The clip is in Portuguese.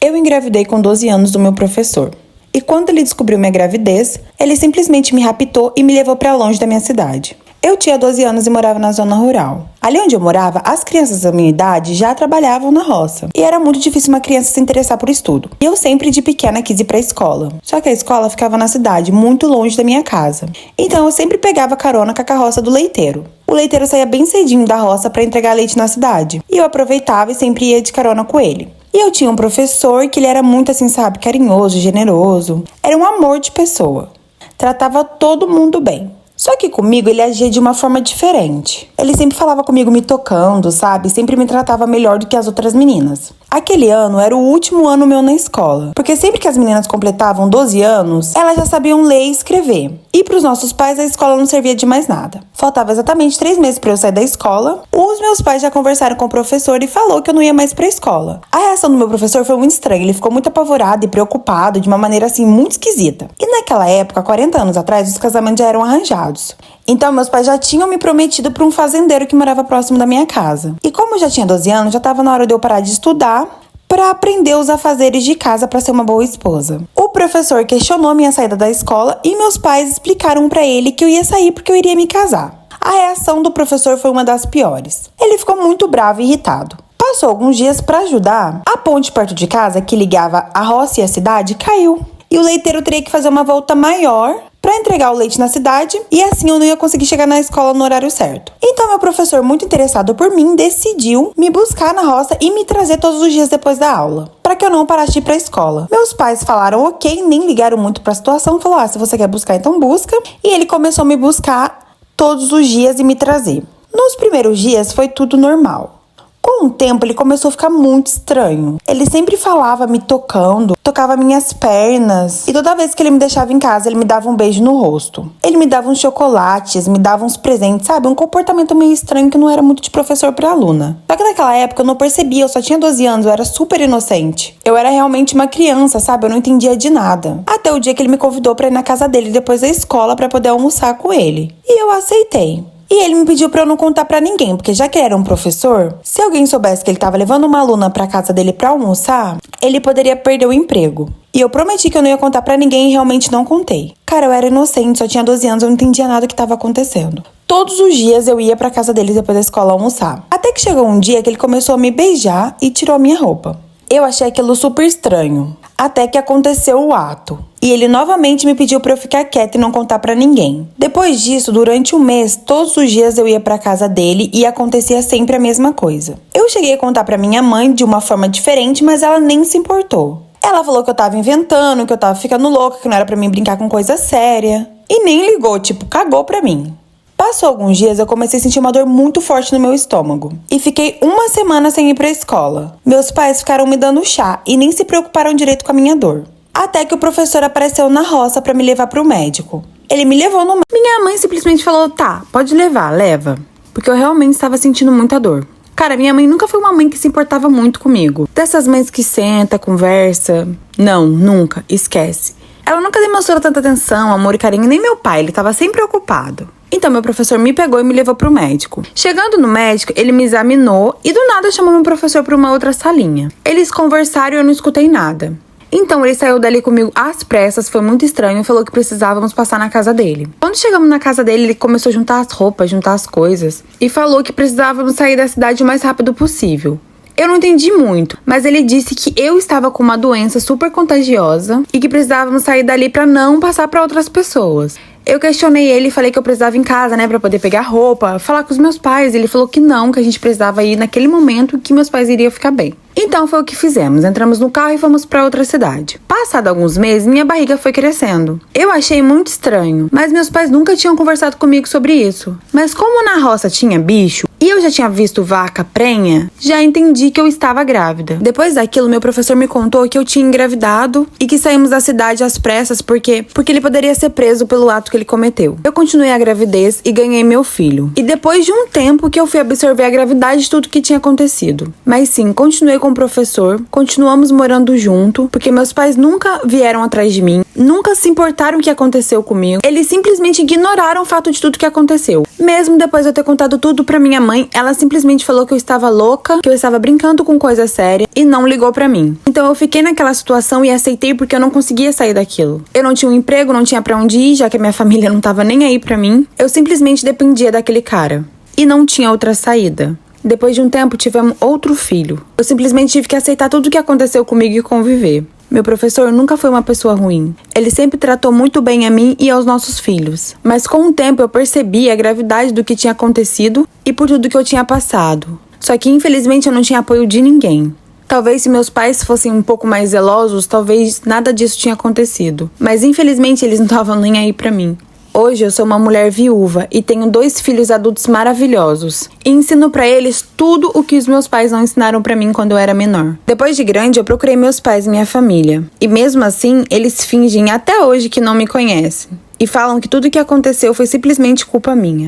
Eu engravidei com 12 anos do meu professor. E quando ele descobriu minha gravidez, ele simplesmente me raptou e me levou para longe da minha cidade. Eu tinha 12 anos e morava na zona rural. Ali onde eu morava, as crianças da minha idade já trabalhavam na roça. E era muito difícil uma criança se interessar por estudo. E eu sempre de pequena quis ir para a escola. Só que a escola ficava na cidade, muito longe da minha casa. Então eu sempre pegava carona com a carroça do leiteiro. O leiteiro saía bem cedinho da roça para entregar leite na cidade. E eu aproveitava e sempre ia de carona com ele. E eu tinha um professor que ele era muito assim, sabe, carinhoso, generoso. Era um amor de pessoa. Tratava todo mundo bem. Só que comigo ele agia de uma forma diferente. Ele sempre falava comigo me tocando, sabe? Sempre me tratava melhor do que as outras meninas. Aquele ano era o último ano meu na escola. Porque sempre que as meninas completavam 12 anos, elas já sabiam ler e escrever. E pros nossos pais a escola não servia de mais nada. Faltava exatamente 3 meses pra eu sair da escola. Os meus pais já conversaram com o professor e falou que eu não ia mais pra escola. A reação do meu professor foi muito estranha. Ele ficou muito apavorado e preocupado de uma maneira assim muito esquisita. E naquela época, 40 anos atrás, os casamentos já eram arranjados. Então, meus pais já tinham me prometido para um fazendeiro que morava próximo da minha casa. E como eu já tinha 12 anos, já estava na hora de eu parar de estudar para aprender os afazeres de casa para ser uma boa esposa. O professor questionou minha saída da escola e meus pais explicaram para ele que eu ia sair porque eu iria me casar. A reação do professor foi uma das piores. Ele ficou muito bravo e irritado. Passou alguns dias para ajudar. A ponte perto de casa, que ligava a roça e a cidade, caiu. E o leiteiro teria que fazer uma volta maior para entregar o leite na cidade e assim eu não ia conseguir chegar na escola no horário certo. Então meu professor, muito interessado por mim, decidiu me buscar na roça e me trazer todos os dias depois da aula, para que eu não parasse de ir para a escola. Meus pais falaram ok, nem ligaram muito para a situação, falou: se você quer buscar, então busca. E ele começou a me buscar todos os dias e me trazer. Nos primeiros dias foi tudo normal. Com o tempo, ele começou a ficar muito estranho. Ele sempre falava me tocando, tocava minhas pernas. E toda vez que ele me deixava em casa, ele me dava um beijo no rosto. Ele me dava uns chocolates, me dava uns presentes, sabe? Um comportamento meio estranho que não era muito de professor pra aluna. Só que naquela época eu não percebia, eu só tinha 12 anos, eu era super inocente. Eu era realmente uma criança, sabe? Eu não entendia de nada. Até o dia que ele me convidou pra ir na casa dele depois da escola pra poder almoçar com ele. E eu aceitei. E ele me pediu pra eu não contar pra ninguém, porque já que ele era um professor, se alguém soubesse que ele tava levando uma aluna pra casa dele pra almoçar, ele poderia perder o emprego. E eu prometi que eu não ia contar pra ninguém e realmente não contei. Cara, eu era inocente, só tinha 12 anos, eu não entendia nada do que tava acontecendo. Todos os dias eu ia pra casa dele depois da escola almoçar. Até que chegou um dia que ele começou a me beijar e tirou a minha roupa. Eu achei aquilo super estranho. Até que aconteceu o ato. E ele novamente me pediu pra eu ficar quieta e não contar pra ninguém. Depois disso, durante um mês, todos os dias eu ia pra casa dele e acontecia sempre a mesma coisa. Eu cheguei a contar pra minha mãe de uma forma diferente, mas ela nem se importou. Ela falou que eu tava inventando, que eu tava ficando louca, que não era pra mim brincar com coisa séria. E nem ligou, cagou pra mim. Passou alguns dias, eu comecei a sentir uma dor muito forte no meu estômago. E fiquei uma semana sem ir pra escola. Meus pais ficaram me dando chá e nem se preocuparam direito com a minha dor. Até que o professor apareceu na roça pra me levar pro médico. Ele me levou no... Minha mãe simplesmente falou: tá, pode levar, leva. Porque eu realmente estava sentindo muita dor. Cara, minha mãe nunca foi uma mãe que se importava muito comigo. Dessas mães que senta, conversa... Não, nunca, esquece. Ela nunca demonstrou tanta atenção, amor e carinho, nem meu pai, ele tava sempre ocupado. Então, meu professor me pegou e me levou pro médico. Chegando no médico, ele me examinou e do nada chamou meu professor pra uma outra salinha. Eles conversaram e eu não escutei nada. Então, ele saiu dali comigo às pressas, foi muito estranho e falou que precisávamos passar na casa dele. Quando chegamos na casa dele, ele começou a juntar as roupas, juntar as coisas e falou que precisávamos sair da cidade o mais rápido possível. Eu não entendi muito, mas ele disse que eu estava com uma doença super contagiosa e que precisávamos sair dali pra não passar pra outras pessoas. Eu questionei ele e falei que eu precisava ir em casa, pra poder pegar roupa, falar com os meus pais. Ele falou que não, que a gente precisava ir naquele momento e que meus pais iriam ficar bem. Então foi o que fizemos, entramos no carro e fomos pra outra cidade. Passado alguns meses, minha barriga foi crescendo. Eu achei muito estranho, mas meus pais nunca tinham conversado comigo sobre isso. Mas como na roça tinha bicho, e eu já tinha visto vaca prenha, já entendi que eu estava grávida. Depois daquilo, meu professor me contou que eu tinha engravidado e que saímos da cidade às pressas porque ele poderia ser preso pelo ato que ele cometeu. Eu continuei a gravidez e ganhei meu filho. E depois de um tempo que eu fui absorver a gravidade de tudo que tinha acontecido. Mas sim, continuei com com o professor, continuamos morando junto, porque meus pais nunca vieram atrás de mim, nunca se importaram o que aconteceu comigo. Eles simplesmente ignoraram o fato de tudo que aconteceu. Mesmo depois de eu ter contado tudo pra minha mãe, ela simplesmente falou que eu estava louca, que eu estava brincando com coisa séria e não ligou pra mim. Então eu fiquei naquela situação e aceitei porque eu não conseguia sair daquilo. Eu não tinha um emprego, não tinha pra onde ir, já que a minha família não tava nem aí pra mim. Eu simplesmente dependia daquele cara. E não tinha outra saída. Depois de um tempo, tivemos outro filho. Eu simplesmente tive que aceitar tudo o que aconteceu comigo e conviver. Meu professor nunca foi uma pessoa ruim. Ele sempre tratou muito bem a mim e aos nossos filhos. Mas com o tempo eu percebi a gravidade do que tinha acontecido e por tudo que eu tinha passado. Só que infelizmente eu não tinha apoio de ninguém. Talvez se meus pais fossem um pouco mais zelosos, talvez nada disso tinha acontecido. Mas infelizmente eles não estavam nem aí pra mim. Hoje eu sou uma mulher viúva e tenho 2 filhos adultos maravilhosos. E ensino pra eles tudo o que os meus pais não ensinaram pra mim quando eu era menor. Depois de grande, eu procurei meus pais e minha família. E mesmo assim, eles fingem até hoje que não me conhecem. E falam que tudo o que aconteceu foi simplesmente culpa minha.